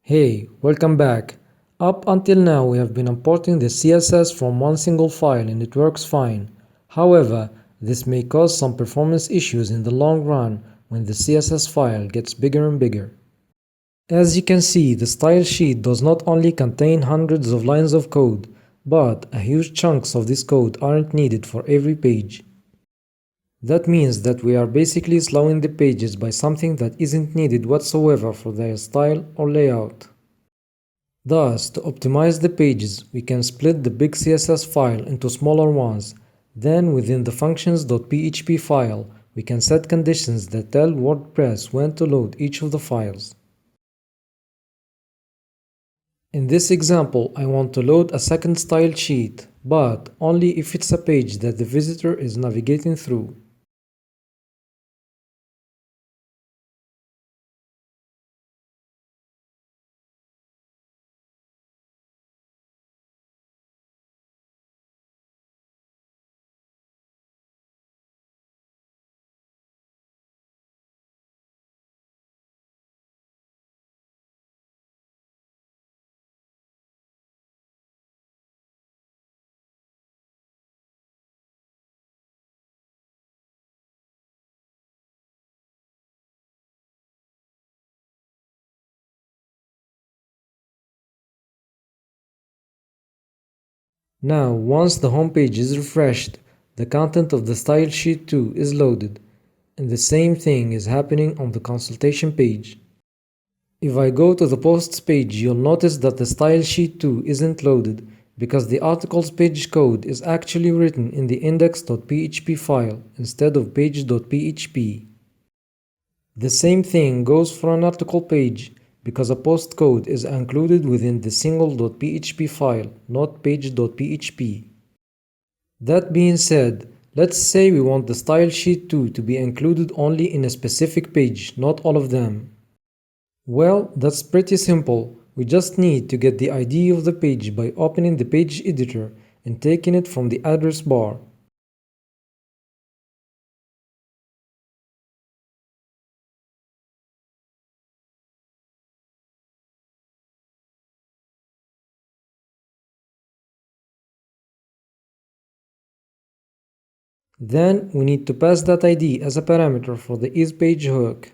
Hey, welcome back. Up until now we have been importing the CSS from one single file and it works fine. However, this may cause some performance issues in the long run when the CSS file gets bigger and bigger. As you can see, the style sheet does not only contain hundreds of lines of code, but a huge chunks of this code aren't needed for every page. That means that we are basically slowing the pages by something that isn't needed whatsoever for their style or layout. Thus, to optimize the pages, we can split the big CSS file into smaller ones. Then, within the functions.php file, we can set conditions that tell WordPress when to load each of the files. In this example, I want to load a second style sheet, but only if it's a page that the visitor is navigating through. Now, once the home page is refreshed, the content of the style sheet 2 is loaded, and the same thing is happening on the consultation page. If I go to the posts page, you'll notice that the style sheet 2 isn't loaded because the articles page code is actually written in the index.php file instead of page.php. The same thing goes for an article page because a post code is included within the single.php file, not page.php. That being said, let's say we want the style sheet 2 to be included only in a specific page, not all of them. Well, that's pretty simple. We just need to get the ID of the page by opening the page editor and taking it from the address bar. Then we need to pass that ID as a parameter for the isPage hook.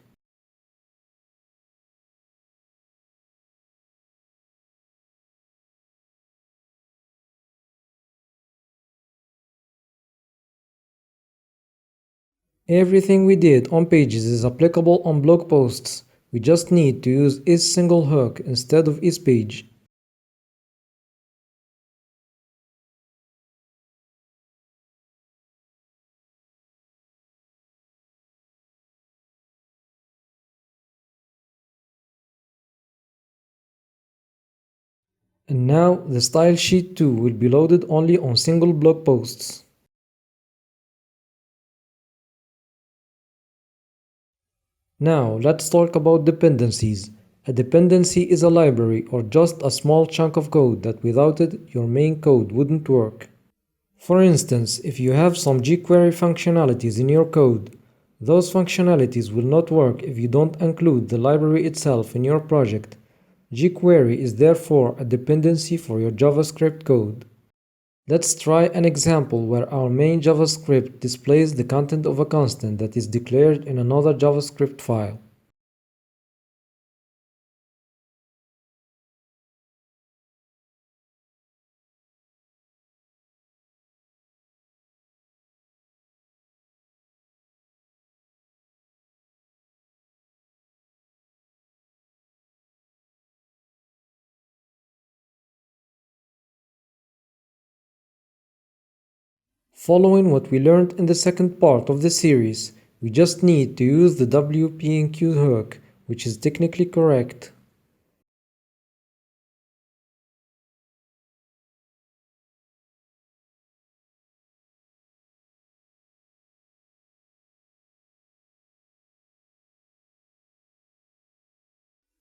Everything we did on pages is applicable on blog posts. We just need to use isSingleHook instead of isPage. And now the style sheet 2 will be loaded only on single blog posts. Now let's talk about dependencies. A dependency is a library or just a small chunk of code that without it your main code wouldn't work. For instance, if you have some jQuery functionalities in your code, those functionalities will not work if you don't include the library itself in your project. jQuery is therefore a dependency for your JavaScript code. Let's try an example where our main JavaScript displays the content of a constant that is declared in another JavaScript file. Following what we learned in the second part of the series, we just need to use the WP&Q hook, which is technically correct.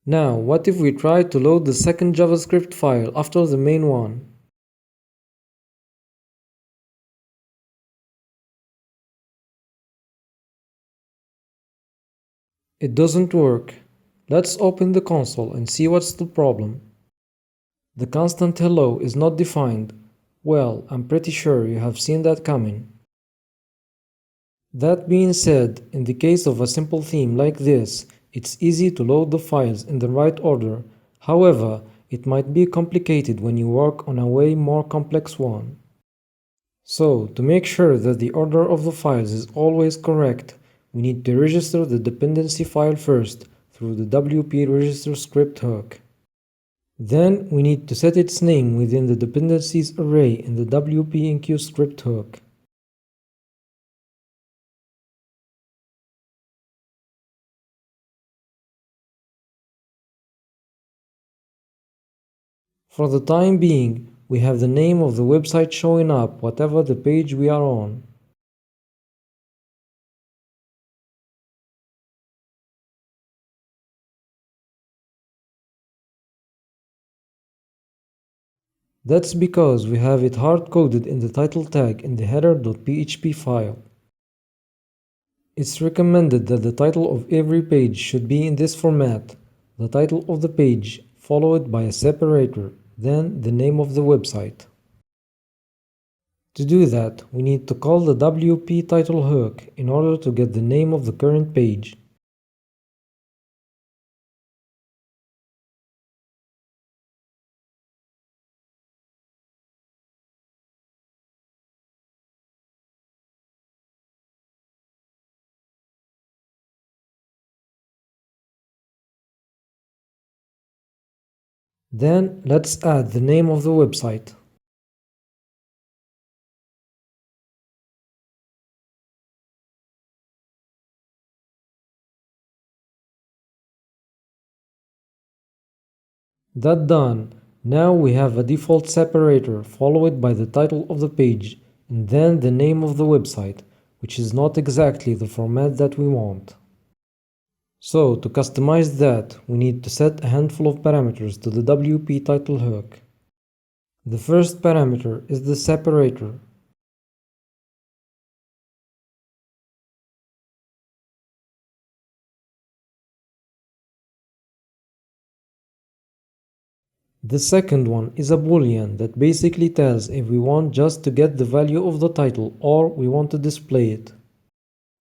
Now, what if we try to load the second JavaScript file after the main one? It doesn't work. Let's open the console and see what's the problem. The constant hello is not defined. Well, I'm pretty sure you have seen that coming. That being said, in the case of a simple theme like this, it's easy to load the files in the right order. However, it might be complicated when you work on a way more complex one. So, to make sure that the order of the files is always correct, we need to register the dependency file first through the WP register script hook. Then we need to set its name within the dependencies array in the WP-enqueue script hook. For the time being, we have the name of the website showing up whatever the page we are on. That's because we have it hard-coded in the title tag in the header.php file. It's recommended that the title of every page should be in this format: the title of the page, followed by a separator, then the name of the website. To do that, we need to call the WP title hook in order to get the name of the current page. Then let's add the name of the website. That done, now we have a default separator followed by the title of the page and then the name of the website, which is not exactly the format that we want. So to customize that, we need to set a handful of parameters to the WP title hook. The first parameter is the separator. The second one is a boolean that basically tells if we want just to get the value of the title or we want to display it.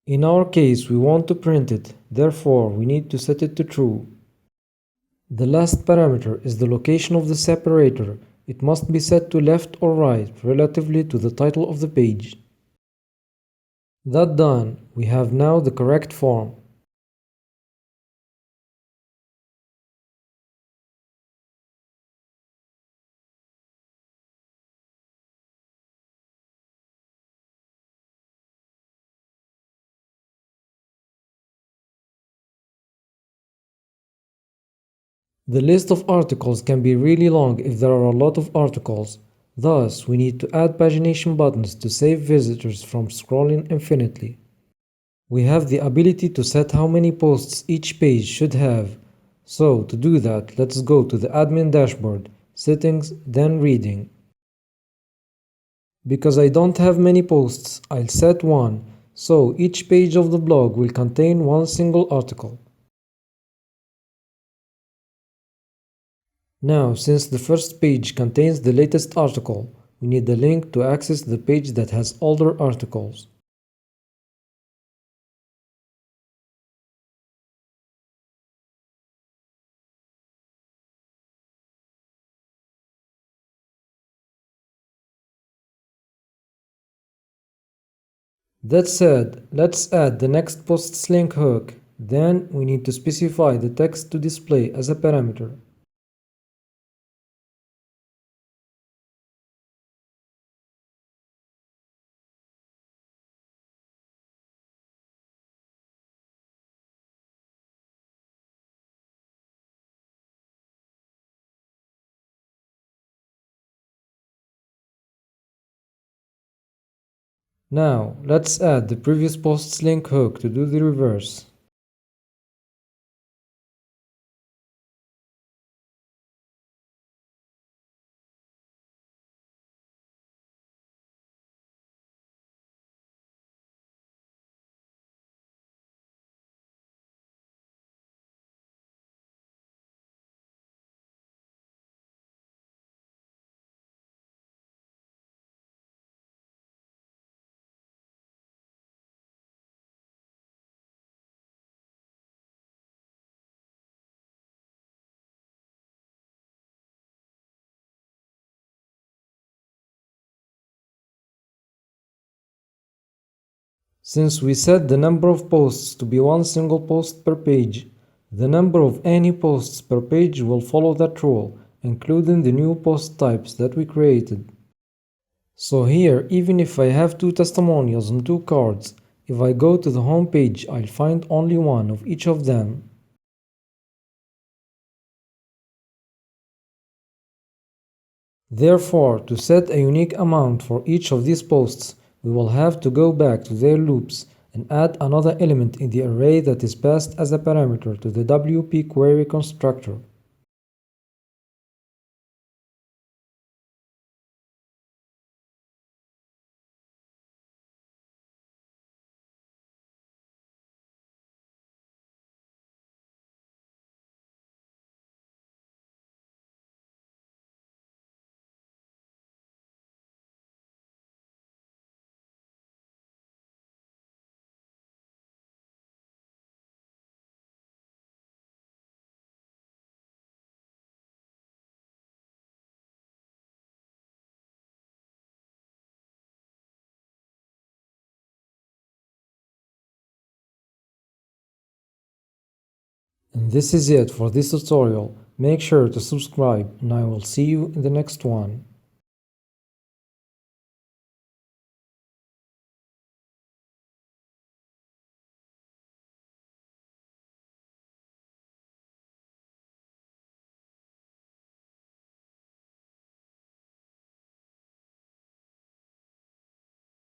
In our case, we want to print it, therefore we need to set it to true. The last parameter is the location of the separator. It must be set to left or right relatively to the title of the page. That done, we have now the correct form. The list of articles can be really long if there are a lot of articles. Thus, we need to add pagination buttons to save visitors from scrolling infinitely. We have the ability to set how many posts each page should have. So, to do that, let's go to the admin dashboard, settings, then reading. Because I don't have many posts, I'll set one, so each page of the blog will contain one single article. Now, since the first page contains the latest article, we need the link to access the page that has older articles. That said, let's add the next post's link hook. Then we need to specify the text to display as a parameter. Now, let's add the previous post's link hook to do the reverse. Since we set the number of posts to be one single post per page, the number of any posts per page will follow that rule, including the new post types that we created. So here, even if I have two testimonials and two cards, if I go to the home page, I'll find only one of each of them. Therefore, to set a unique amount for each of these posts, we will have to go back to their loops and add another element in the array that is passed as a parameter to the WP query constructor. And this is it for this tutorial. Make sure to subscribe and I will see you in the next one.